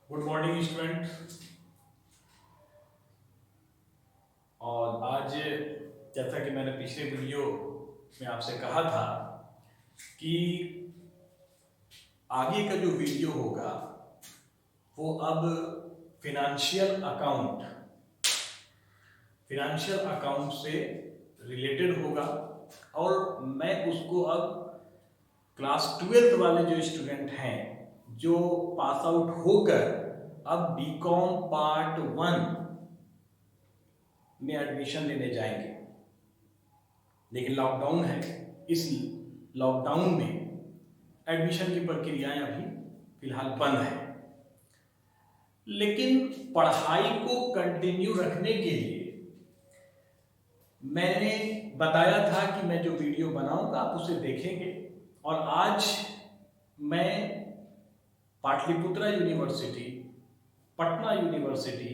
Good morning student. और आज जैसा कि मैंने पिछले वीडियो में आपसे कहा था कि आगे का जो वीडियो होगा वो अब फिनेंशियल अकाउंट से रिलेटेड होगा। और मैं उसको अब क्लास 12th वाले जो स्टूडेंट हैं जो पास आउट होकर अब बीकॉम पार्ट 1 में एडमिशन लेने जाएंगे, लेकिन लॉकडाउन है। इस लॉकडाउन में एडमिशन की प्रक्रियाएं अभी फिलहाल बंद है, लेकिन पढ़ाई को कंटिन्यू रखने के लिए मैंने बताया था कि मैं जो वीडियो बनाऊंगा आप उसे देखेंगे। और आज मैं पाटलिपुत्रा यूनिवर्सिटी, पटना यूनिवर्सिटी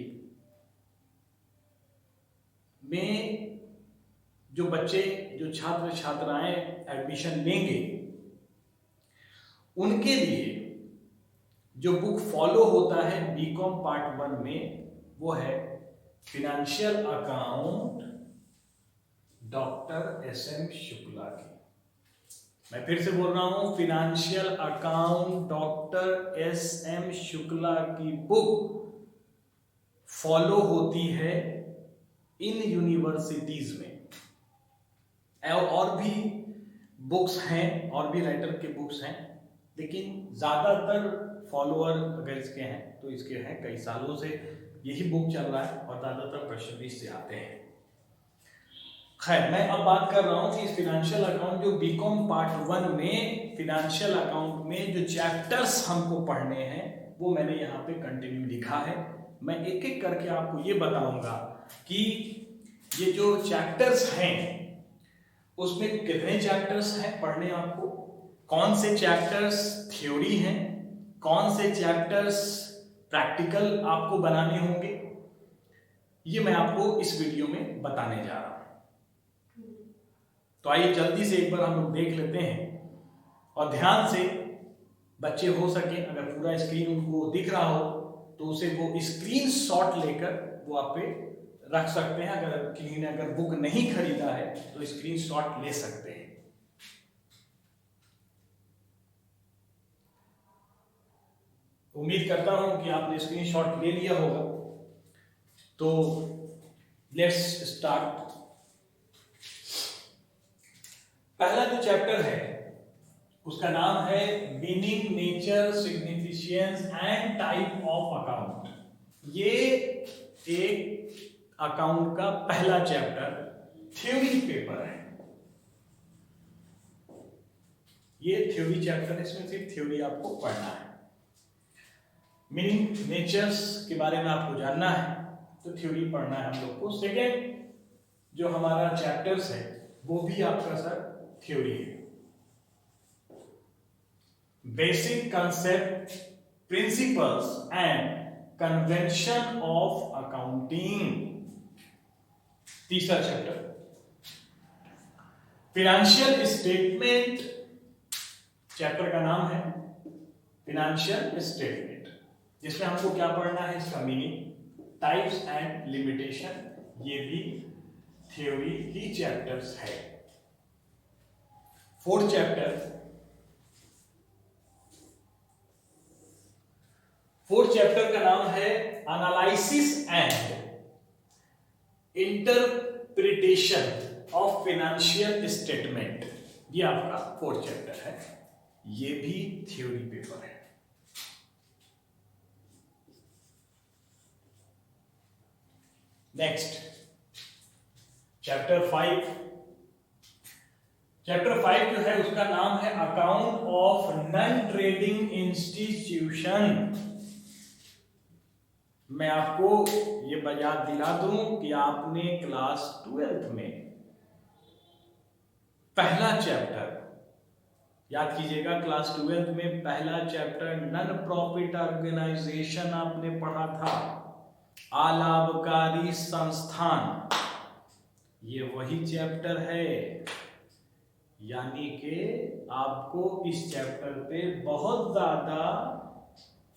में जो बच्चे, जो छात्र छात्राएं एडमिशन लेंगे उनके लिए जो बुक फॉलो होता है बीकॉम पार्ट 1 में, वो है financial account doctor SM. Shukla की। मैं फिर से बोल रहा हूं, financial account doctor SM. Shukla की बुक फॉलो होती है इन यूनिवर्सिटीज में। और भी बुक्स हैं, और भी राइटर के बुक्स हैं, लेकिन ज्यादातर फॉलोअर अगर इसके हैं तो इसके हैं कई सालों से यही बुक चल रहा है और ज्यादातर प्रश्न भी इससे आते हैं। खैर, मैं अब बात कर रहा हूं कि इस फिनेंशियल अकाउंट जो बीकॉम पार्ट 1 में फिनेंशियल अकाउंट में जो चैप्टर्स हमको पढ़ने हैं वो मैंने यहाँ पे कंटिन्यू लिखा है। मैं एक एक करके आपको ये बताऊंगा कि ये जो चैप्टर्स हैं उसमें कितने चैप्टर्स हैं पढ़ने आपको, कौन से चैप्टर्स थ्योरी हैं, कौन से चैप्टर्स प्रैक्टिकल आपको बनाने होंगे, ये मैं आपको इस वीडियो में बताने जा रहा हूं। तो आइए जल्दी से एक बार हम लोग देख लेते हैं और ध्यान से बच्चे हो सके अगर पूरा स्क्रीन उनको दिख रहा हो तो उसे वो स्क्रीनशॉट लेकर वो आप पे रख सकते हैं। अगर किसी ने अगर बुक नहीं खरीदा है तो स्क्रीनशॉट ले सकते हैं। उम्मीद करता हूं कि आपने स्क्रीनशॉट ले लिया होगा। तो लेट्स स्टार्ट। पहला जो चैप्टर है उसका नाम है meaning, nature, significance and type of account. ये एक अकाउंट का पहला चैप्टर थ्योरी पेपर है। ये थ्योरी चैप्टर है, इसमें सिर्फ थ्योरी आपको पढ़ना है। मीनिंग, नेचर्स के बारे में आपको जानना है तो थ्योरी पढ़ना है हम लोग को। सेकेंड जो हमारा चैप्टर्स है वो भी आपका सर थ्योरी है। Basic concept, principles and convention of accounting. तीसरा चैप्टर फिनेंशियल स्टेटमेंट, चैप्टर का नाम है फिनेंशियल स्टेटमेंट, जिसमें हमको क्या पढ़ना है, इसका मीनिंग, टाइप्स एंड लिमिटेशन। ये भी थ्योरी की चैप्टर्स है। फोर्थ चैप्टर का नाम है analysis and interpretation of financial statement. ये आपका फोर्थ चैप्टर है, ये भी थ्योरी पेपर है। नेक्स्ट चैप्टर 5 जो है उसका नाम है account of non trading institution. मैं आपको ये याद दिला दूं कि आपने क्लास 12th में पहला चैप्टर याद कीजिएगा, क्लास 12th में पहला चैप्टर नॉन प्रॉफिट ऑर्गेनाइजेशन आपने पढ़ा था, अलाभकारी संस्थान। ये वही चैप्टर है, यानी कि आपको इस चैप्टर पे बहुत ज्यादा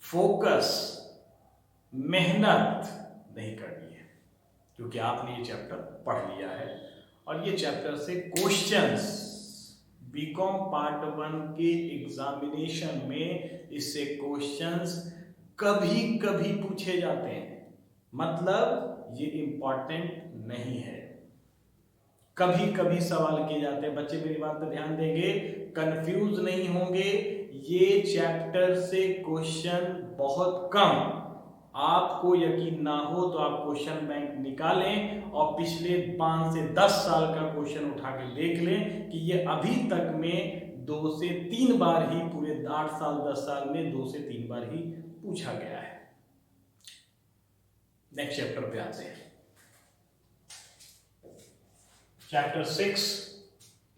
फोकस मेहनत नहीं करनी है, क्योंकि आपने ये चैप्टर पढ़ लिया है और ये चैप्टर से क्वेश्चंस बीकॉम पार्ट 1 के एग्जामिनेशन में इससे क्वेश्चंस कभी कभी पूछे जाते हैं। मतलब ये इंपॉर्टेंट नहीं है, कभी कभी सवाल किए जाते हैं। बच्चे मेरी बात पर ध्यान देंगे, कंफ्यूज नहीं होंगे। ये चैप्टर से क्वेश्चन बहुत कम, आपको यकीन ना हो तो आप क्वेश्चन बैंक निकालें और पिछले 5 से 10 साल का क्वेश्चन उठा के देख लें कि ये अभी तक में 2 से 3 बार ही, पूरे 8 साल 10 साल में 2 से 3 बार ही पूछा गया है। नेक्स्ट चैप्टर पे आते हैं, चैप्टर 6,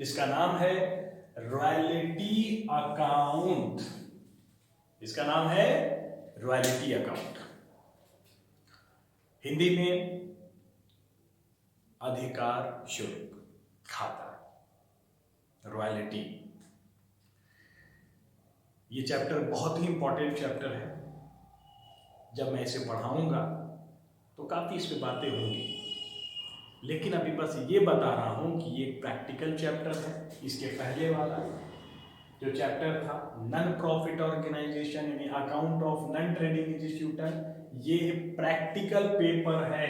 जिसका नाम है रॉयल्टी अकाउंट। इसका नाम है रॉयल्टी अकाउंट, हिंदी में अधिकार शुल्क खाता, रॉयल्टी। ये चैप्टर बहुत ही इंपॉर्टेंट चैप्टर है। जब मैं इसे पढ़ाऊंगा तो काफी इस पे बातें होंगी, लेकिन अभी बस ये बता रहा हूं कि ये एक प्रैक्टिकल चैप्टर है। इसके पहले वाला जो चैप्टर था नॉन प्रॉफिट ऑर्गेनाइजेशन यानी account of non trading institution, ये प्रैक्टिकल पेपर है।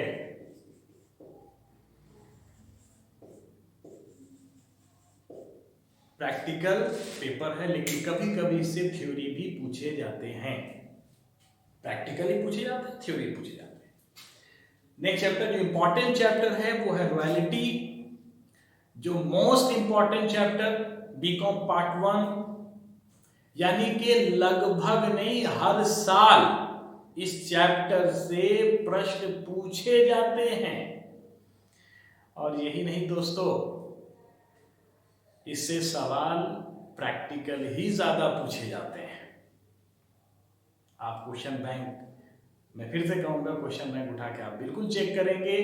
प्रैक्टिकल पेपर है, लेकिन कभी कभी इससे थ्योरी भी पूछे जाते हैं। प्रैक्टिकली पूछे जाते हैं, थ्योरी पूछे जाते हैं। नेक्स्ट चैप्टर जो इंपॉर्टेंट चैप्टर है वो है रॉयल्टी। जो most important chapter BCom part 1, यानी कि लगभग नहीं, हर साल इस चैप्टर से प्रश्न पूछे जाते हैं। और यही नहीं दोस्तों, इससे सवाल प्रैक्टिकल ही ज्यादा पूछे जाते हैं। आप क्वेश्चन बैंक, मैं फिर से कहूंगा, क्वेश्चन बैंक उठा के आप बिल्कुल चेक करेंगे।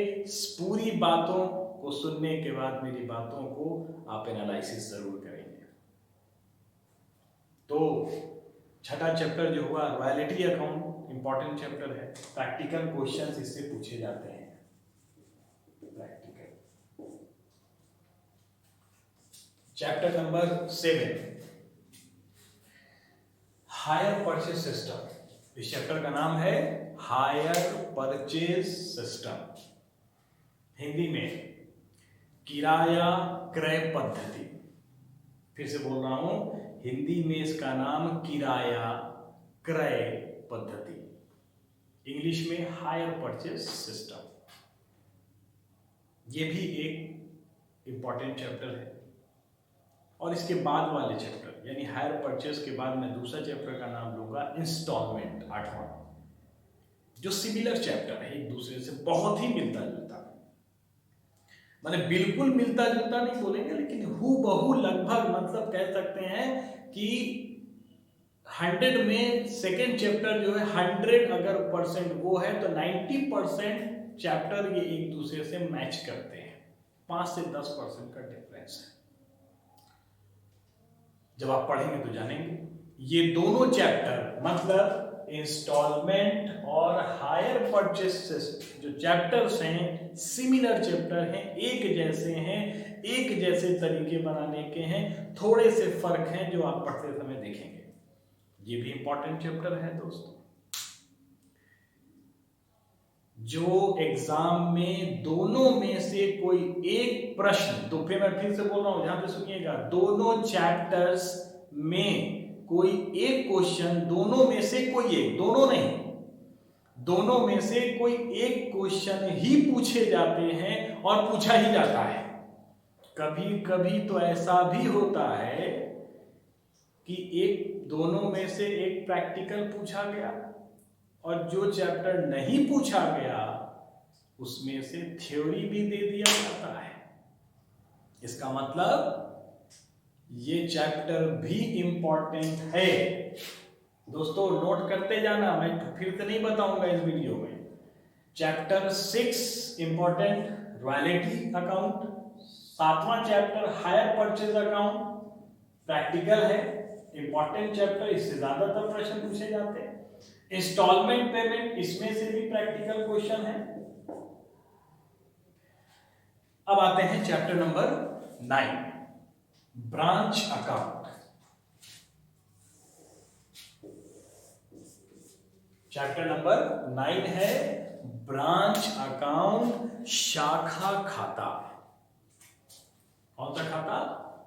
पूरी बातों को सुनने के बाद मेरी बातों को आप एनालिसिस जरूर करेंगे। तो छठा चैप्टर जो हुआ रॉयल्टी अकाउंट, इंपॉर्टेंट चैप्टर है। प्रैक्टिकल क्वेश्चंस इससे पूछे जाते हैं, practical. Chapter number 7, hire purchase system. इस चैप्टर का नाम है हायर परचेज सिस्टम, हिंदी में किराया क्रय पद्धति। फिर से बोल रहा हूं, हिंदी में इसका नाम किराया क्रय पद्धति, इंग्लिश में हायर परचेज सिस्टम। ये भी एक इंपॉर्टेंट चैप्टर है। और इसके बाद वाले चैप्टर यानी हायर परचेज के बाद मैं दूसरा चैप्टर का नाम लूंगा इंस्टॉलमेंट, 8वां, जो सिमिलर चैप्टर है, एक दूसरे से बहुत ही मिलता जुलता, माने बिल्कुल मिलता जुलता नहीं बोलेंगे, लेकिन हूबहू लगभग, मतलब कह सकते हैं कि 100 में सेकेंड चैप्टर जो है 100 अगर परसेंट वो है तो 90% चैप्टर ये एक दूसरे से मैच करते हैं। 5 से 10% का डिफरेंस है। जब आप पढ़ेंगे तो जानेंगे। ये दोनों चैप्टर, मतलब इंस्टॉलमेंट और हायर परचेस जो चैप्टर्स हैं, सिमिलर चैप्टर हैं, एक जैसे हैं, एक जैसे तरीके बनाने के हैं, थोड़े से फर्क हैं जो आप पढ़ते समय देखेंगे। ये भी इंपॉर्टेंट चैप्टर है दोस्तों। जो एग्जाम में दोनों में से कोई एक प्रश्न, तो फिर मैं फिर से बोल रहा हूं, ध्यान से सुनिएगा, दोनों चैप्टर्स में कोई एक क्वेश्चन, दोनों में से कोई एक, दोनों नहीं, दोनों में से कोई एक क्वेश्चन ही पूछे जाते हैं और पूछा ही जाता है। कभी कभी तो ऐसा भी होता है कि एक, दोनों में से एक प्रैक्टिकल पूछा गया और जो चैप्टर नहीं पूछा गया उसमें से थ्योरी भी दे दिया जाता है। इसका मतलब ये चैप्टर भी इंपॉर्टेंट है दोस्तों, नोट करते जाना, मैं फिर से नहीं बताऊंगा इस वीडियो में। चैप्टर 6 इंपॉर्टेंट रॉयल्टी अकाउंट, 7वां chapter hire purchase account practical है, इंपॉर्टेंट चैप्टर, इससे ज्यादातर प्रश्न पूछे जाते हैं। इंस्टॉलमेंट पेमेंट, इसमें से भी प्रैक्टिकल क्वेश्चन है। अब आते हैं chapter number 9, branch account. Chapter number 9 है ब्रांच अकाउंट, शाखा खाता। कौन सा खाता?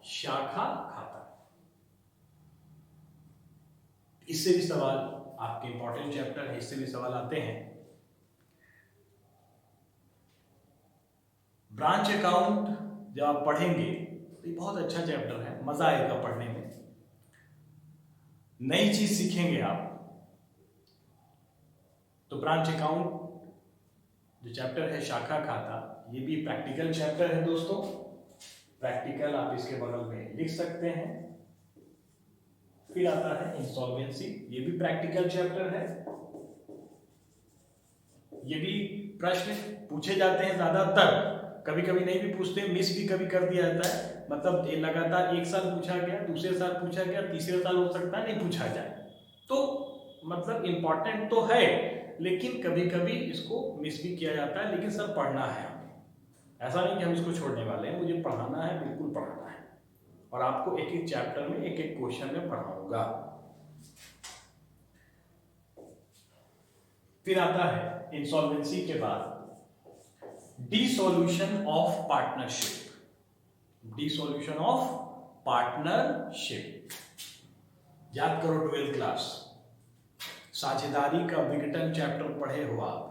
शाखा खाता। इससे भी सवाल, आपके इंपॉर्टेंट चैप्टर है, इससे भी सवाल आते हैं। ब्रांच अकाउंट जब आप पढ़ेंगे तो ये बहुत अच्छा चैप्टर है, मजा आएगा पढ़ने में, नई चीज सीखेंगे आप। तो ब्रांच अकाउंट जो चैप्टर है शाखा खाता, ये भी प्रैक्टिकल चैप्टर है दोस्तों। प्रैक्टिकल आप इसके बगल में लिख सकते हैं। फिर आता है इंसॉल्वेंसी, ये भी प्रैक्टिकल चैप्टर है। ये भी प्रश्न पूछे जाते हैं ज्यादातर, कभी कभी नहीं भी पूछते, मिस भी कभी कर दिया जाता है। मतलब ये लगातार एक साल पूछा गया, दूसरे साल पूछा गया, तीसरे साल हो सकता है नहीं पूछा जाए, तो मतलब इंपॉर्टेंट तो है, लेकिन कभी कभी इसको मिस भी किया जाता है। लेकिन सर पढ़ना है हमें, ऐसा नहीं कि हम इसको छोड़ने वाले हैं, मुझे पढ़ाना है, बिल्कुल पढ़ाना है, और आपको एक एक चैप्टर में एक एक क्वेश्चन में पढ़ाऊंगा। फिर आता है इंसॉल्वेंसी के बाद dissolution of partnership. Dissolution of partnership, याद करो 12th क्लास, साझेदारी का विघटन चैप्टर पढ़े हो आप,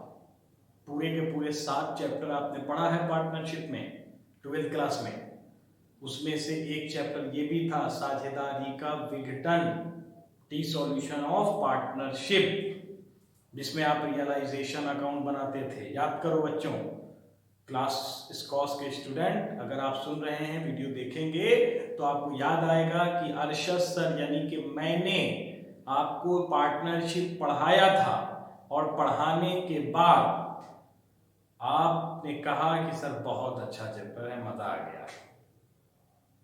पूरे के पूरे 7 चैप्टर आपने पढ़ा है पार्टनरशिप में 12th क्लास में। उसमें से एक चैप्टर ये भी था, साझेदारी का विघटन, डिसोल्यूशन ऑफ पार्टनरशिप, जिसमें आप रियलाइजेशन अकाउंट बनाते थे। याद करो बच्चों, क्लास स्कॉस के स्टूडेंट, अगर आप सुन रहे हैं, वीडियो देखेंगे तो आपको याद आएगा कि अरशद सर यानी कि मैंने आपको पार्टनरशिप पढ़ाया था, और पढ़ाने के बाद आपने कहा कि सर बहुत अच्छा चैप्टर है, मजा आ गया।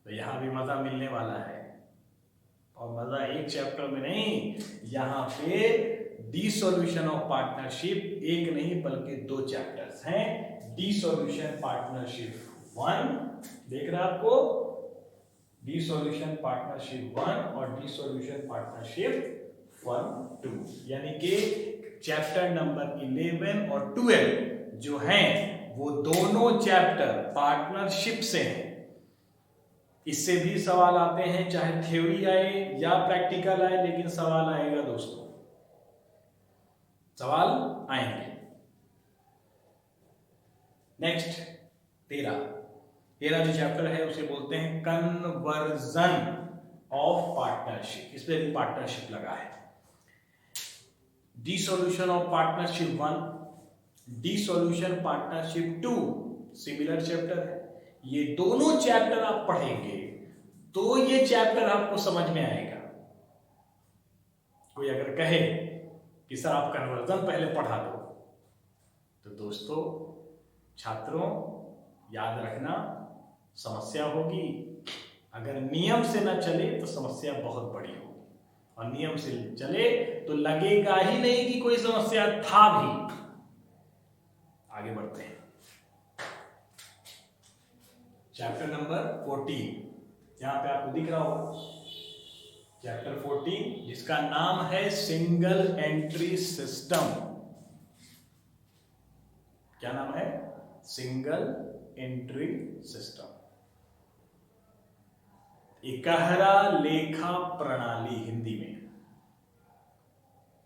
तो यहां भी मजा मिलने वाला है, और मजा एक चैप्टर में नहीं, यहाँ पे डिसोल्यूशन ऑफ पार्टनरशिप एक नहीं बल्कि 2 चैप्टर्स हैं। डिसोल्यूशन पार्टनरशिप 1 देख रहे हैं आपको, डिसोल्यूशन पार्टनरशिप 1 और डिसोल्यूशन पार्टनरशिप 1-2, यानी कि चैप्टर नंबर 11 और 12 जो हैं वो दोनों चैप्टर पार्टनरशिप से हैं। इससे भी सवाल आते हैं, चाहे थ्योरी आए या प्रैक्टिकल आए, लेकिन सवाल आएगा दोस्तों, सवाल आएंगे। नेक्स्ट 13 जो चैप्टर है उसे बोलते हैं कन्वर्जन ऑफ पार्टनरशिप। इस पे भी पार्टनरशिप लगा है। Dissolution of partnership 1, dissolution partnership 2 similar chapter है। ये दोनों चैप्टर आप पढ़ेंगे तो ये चैप्टर आपको समझ में आएगा। कोई अगर कहे कि सर आप कन्वर्जन पहले पढ़ा दो, तो दोस्तों छात्रों याद रखना, समस्या होगी। अगर नियम से ना चले तो समस्या बहुत बड़ी होगी, और नियम से चले तो लगेगा ही नहीं कि कोई समस्या था भी। आगे बढ़ते हैं, चैप्टर नंबर 14, यहां पे आपको दिख रहा होगा चैप्टर 14, जिसका नाम है सिंगल एंट्री सिस्टम। क्या नाम है? Single entry system. इकहरा लेखा प्रणाली, हिंदी में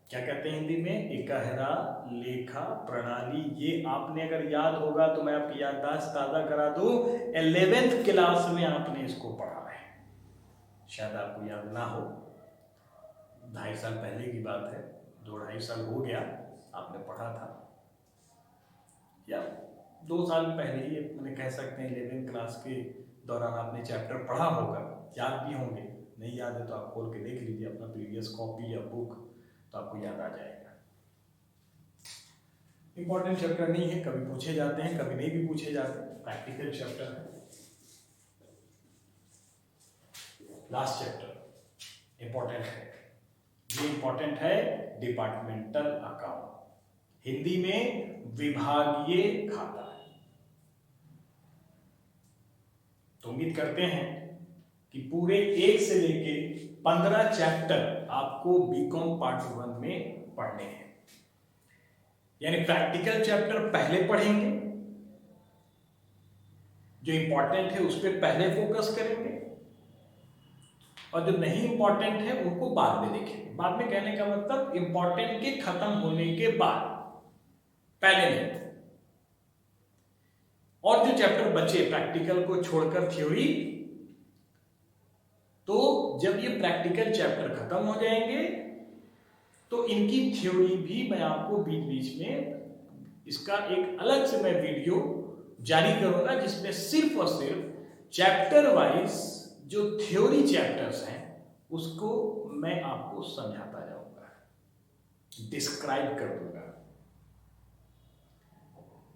क्या कहते हैं? हिंदी में इकहरा लेखा प्रणाली। ये आपने अगर याद होगा तो मैं आपकी याददाश्त ताजा करा दूं, 11th क्लास में आपने इसको पढ़ा है, शायद आपको याद ना हो। 2.5 साल पहले की बात है, 2-2.5 साल हो गया आपने पढ़ा था, या 2 साल पहले ही मैंने कह सकते हैं 11th क्लास के दौरान आपने चैप्टर पढ़ा होगा, याद भी होंगे। नहीं याद है तो आप खोल के देख लीजिए अपना प्रीवियस कॉपी या बुक, तो आपको याद आ जाएगा। इंपॉर्टेंट चैप्टर नहीं है, कभी पूछे जाते हैं कभी नहीं भी पूछे जाते, प्रैक्टिकल चैप्टर है। लास्ट चैप्टर इंपॉर्टेंट है, ये इंपॉर्टेंट है, डिपार्टमेंटल अकाउंट, हिंदी में विभागीय खाता है। तो उम्मीद करते हैं कि पूरे 1 से लेके 15 चैप्टर आपको बीकॉम पार्ट 1 में पढ़ने हैं। यानी प्रैक्टिकल चैप्टर पहले पढ़ेंगे, जो इंपॉर्टेंट है उस पर पहले फोकस करेंगे, और जो नहीं इंपॉर्टेंट है उनको बाद में देखेंगे। बाद में कहने का मतलब इंपॉर्टेंट के खत्म होने के बाद, पहले नहीं। और जो चैप्टर बचे प्रैक्टिकल को छोड़कर थ्योरी, तो जब ये प्रैक्टिकल चैप्टर खत्म हो जाएंगे तो इनकी थ्योरी भी मैं आपको बीच बीच में इसका एक अलग से मैं वीडियो जारी करूंगा, जिसमें सिर्फ और सिर्फ चैप्टर वाइज जो थ्योरी चैप्टर्स हैं उसको मैं आपको समझाता जाऊंगा, डिस्क्राइब कर दूंगा।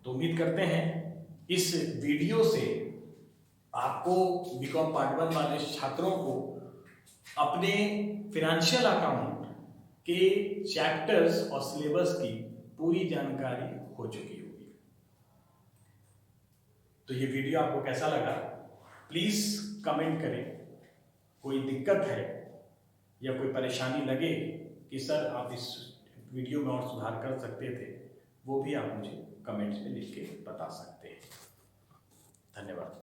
तो उम्मीद करते हैं इस वीडियो से आपको बीकॉम पार्ट 1 वाले छात्रों को अपने फाइनेंशियल अकाउंट के चैप्टर्स और सिलेबस की पूरी जानकारी हो चुकी होगी। तो ये वीडियो आपको कैसा लगा प्लीज कमेंट करें। कोई दिक्कत है या कोई परेशानी लगे कि सर आप इस वीडियो में और सुधार कर सकते थे, वो भी आप मुझे कमेंट्स में लिख के बता सकते हैं। धन्यवाद।